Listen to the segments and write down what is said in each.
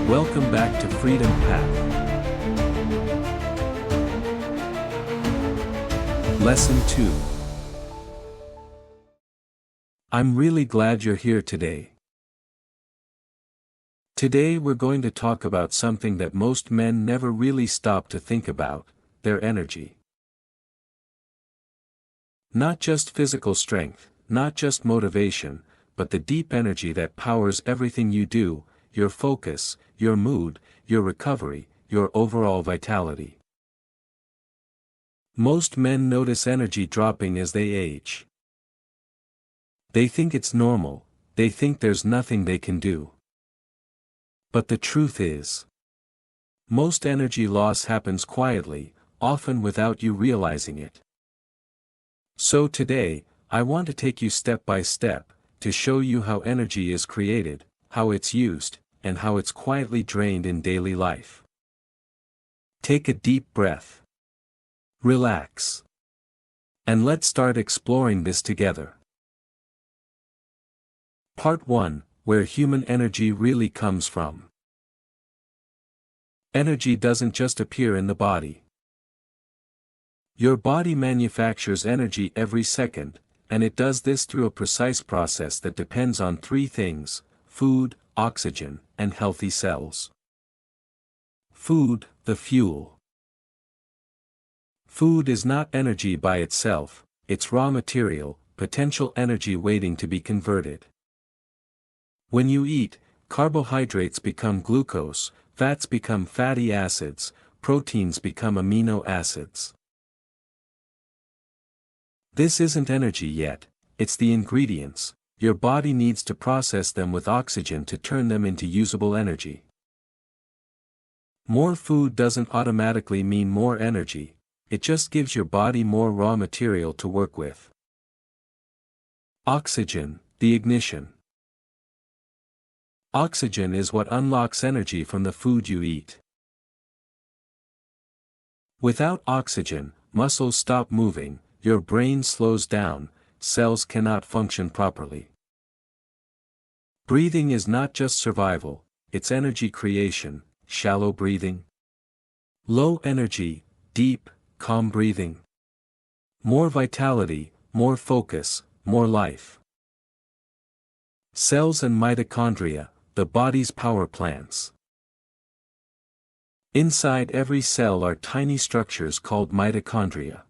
Welcome back to Freedom Path. Lesson 2. I'm really glad you're here today. Today we're going to talk about something that most men never really stop to think about, their energy. Not just physical strength, not just motivation, but the deep energy that powers everything you do, your focus, your mood, your recovery, your overall vitality. Most men notice energy dropping as they age. They think it's normal, they think there's nothing they can do. But the truth is, most energy loss happens quietly, often without you realizing it. So today, I want to take you step by step, to show you how energy is created, how it's used, and how it's quietly drained in daily life. Take a deep breath. Relax. And let's start exploring this together. Part 1, where human energy really comes from. Energy doesn't just appear in the body. Your body manufactures energy every second, and it does this through a precise process that depends on three things: food, oxygen, and healthy cells. Food, the fuel. Food is not energy by itself, it's raw material, potential energy waiting to be converted. When you eat, carbohydrates become glucose, fats become fatty acids, proteins become amino acids. This isn't energy yet, it's the ingredients. Your body needs to process them with oxygen to turn them into usable energy. More food doesn't automatically mean more energy, it just gives your body more raw material to work with. Oxygen, the ignition. Oxygen is what unlocks energy from the food you eat. Without oxygen, muscles stop moving, your brain slows down, cells cannot function properly. Breathing is not just survival, it's energy creation, shallow breathing. Low energy, deep, calm breathing. More vitality, more focus, more life. Cells and mitochondria, the body's power plants. Inside every cell are tiny structures called mitochondria.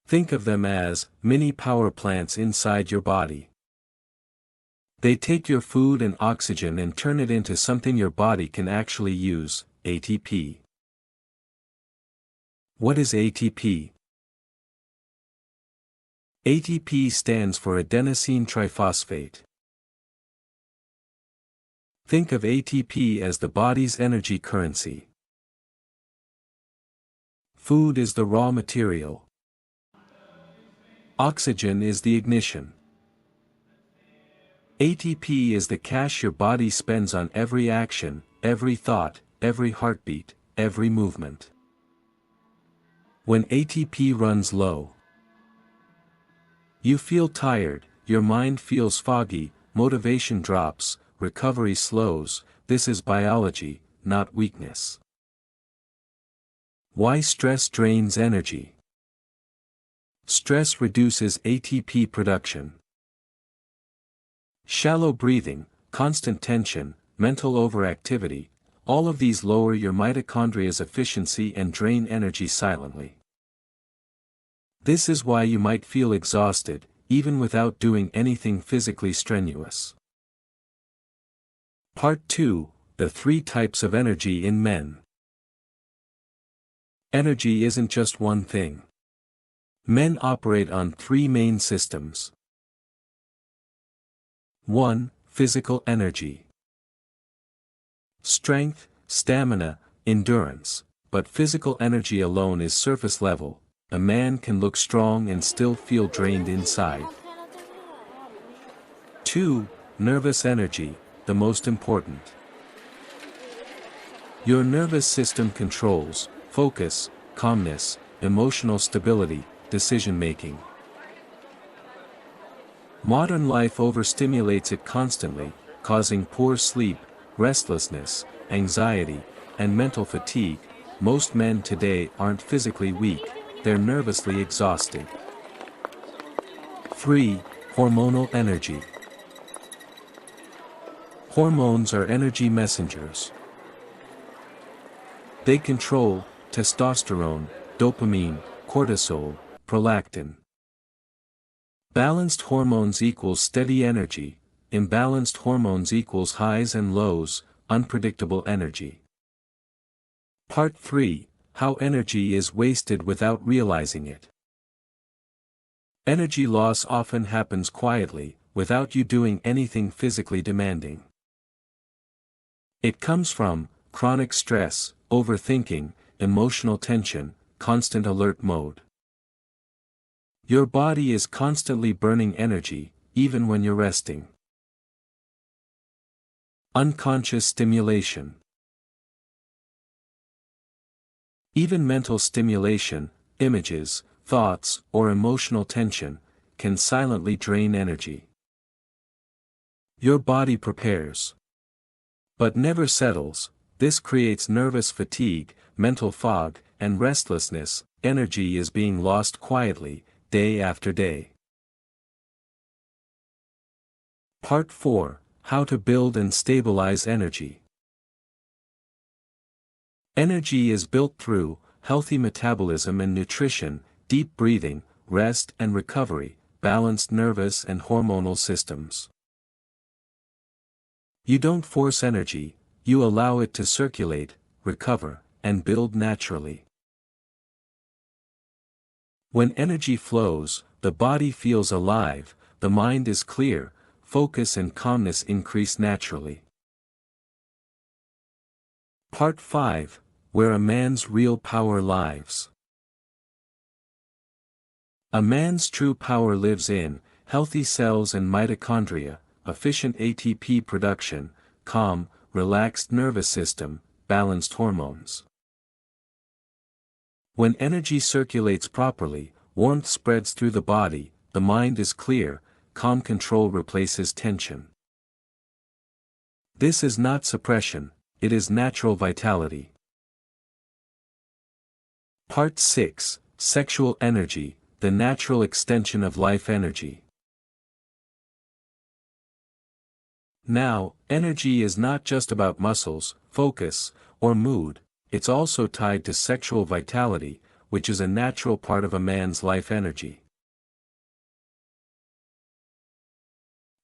Think of them as mini power plants inside your body. They take your food and oxygen and turn it into something your body can actually use, ATP. What is ATP? ATP stands for adenosine triphosphate. Think of ATP as the body's energy currency. Food is the raw material. Oxygen is the ignition. ATP is the cash your body spends on every action, every thought, every heartbeat, every movement. When ATP runs low, you feel tired, your mind feels foggy, motivation drops, recovery slows. This is biology, not weakness. Why stress drains energy? Stress reduces ATP production. Shallow breathing, constant tension, mental overactivity, all of these lower your mitochondria's efficiency and drain energy silently. This is why you might feel exhausted, even without doing anything physically strenuous. Part 2, the three types of energy in men. Energy isn't just one thing. Men operate on three main systems. 1. Physical energy. Strength, stamina, endurance, but physical energy alone is surface level. A man can look strong and still feel drained inside. 2. Nervous energy, the most important. Your nervous system controls focus, calmness, emotional stability, decision-making. Modern life overstimulates it constantly, causing poor sleep, restlessness, anxiety, and mental fatigue. Most men today aren't physically weak, they're nervously exhausted. 3. Hormonal energy. Hormones are energy messengers. They control testosterone, dopamine, cortisol, prolactin. Balanced hormones equals steady energy, imbalanced hormones equals highs and lows, unpredictable energy. Part 3. How energy is wasted without realizing it. Energy loss often happens quietly, without you doing anything physically demanding. It comes from chronic stress, overthinking, emotional tension, constant alert mode. Your body is constantly burning energy, even when you're resting. Unconscious stimulation. Even mental stimulation, images, thoughts, or emotional tension, can silently drain energy. Your body prepares, but never settles. This creates nervous fatigue, mental fog, and restlessness. Energy is being lost quietly, day after day. Part 4. How to build and stabilize energy. Energy is built through healthy metabolism and nutrition, deep breathing, rest and recovery, balanced nervous and hormonal systems. You don't force energy, you allow it to circulate, recover, and build naturally. When energy flows, the body feels alive, the mind is clear, focus and calmness increase naturally. Part 5. Where a man's real power lives. A man's true power lives in healthy cells and mitochondria, efficient ATP production, calm, relaxed nervous system, balanced hormones. When energy circulates properly, warmth spreads through the body, the mind is clear, calm control replaces tension. This is not suppression, it is natural vitality. Part 6. Sexual energy, the natural extension of life energy. Now, energy is not just about muscles, focus, or mood, it's also tied to sexual vitality, which is a natural part of a man's life energy.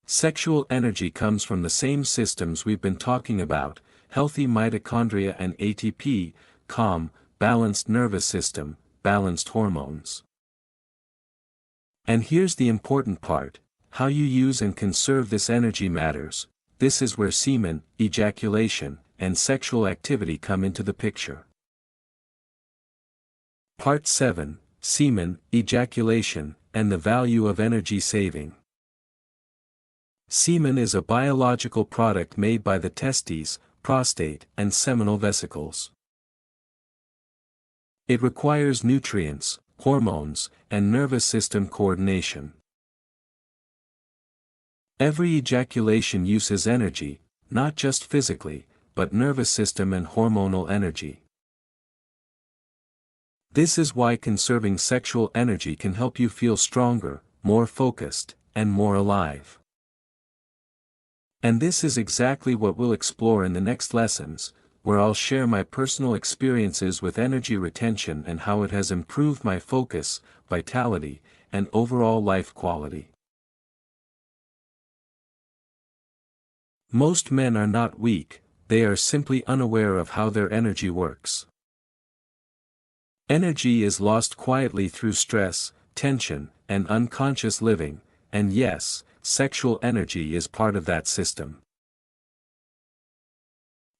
Sexual energy comes from the same systems we've been talking about, healthy mitochondria and ATP, calm, balanced nervous system, balanced hormones. And here's the important part, how you use and conserve this energy matters. This is where semen, ejaculation, and sexual activity come into the picture. Part 7. Semen, ejaculation, and the value of energy saving. Semen is a biological product made by the testes, prostate, and seminal vesicles. It requires nutrients, hormones, and nervous system coordination. Every ejaculation uses energy, not just physically, but nervous system and hormonal energy. This is why conserving sexual energy can help you feel stronger, more focused, and more alive. And this is exactly what we'll explore in the next lessons, where I'll share my personal experiences with energy retention and how it has improved my focus, vitality, and overall life quality. Most men are not weak, they are simply unaware of how their energy works. Energy is lost quietly through stress, tension, and unconscious living, and yes, sexual energy is part of that system.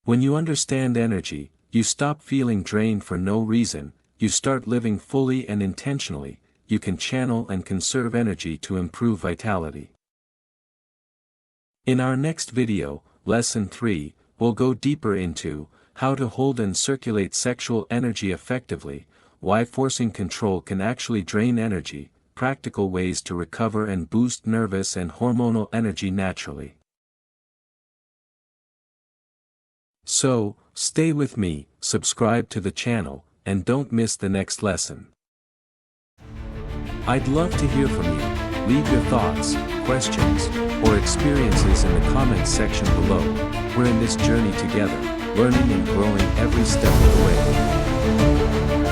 When you understand energy, you stop feeling drained for no reason, you start living fully and intentionally, you can channel and conserve energy to improve vitality. In our next video, Lesson 3, we'll go deeper into how to hold and circulate sexual energy effectively, why forcing control can actually drain energy, practical ways to recover and boost nervous and hormonal energy naturally. So, stay with me, subscribe to the channel, and don't miss the next lesson. I'd love to hear from you. Leave your thoughts, questions, or experiences in the comments section below. We're in this journey together, learning and growing every step of the way.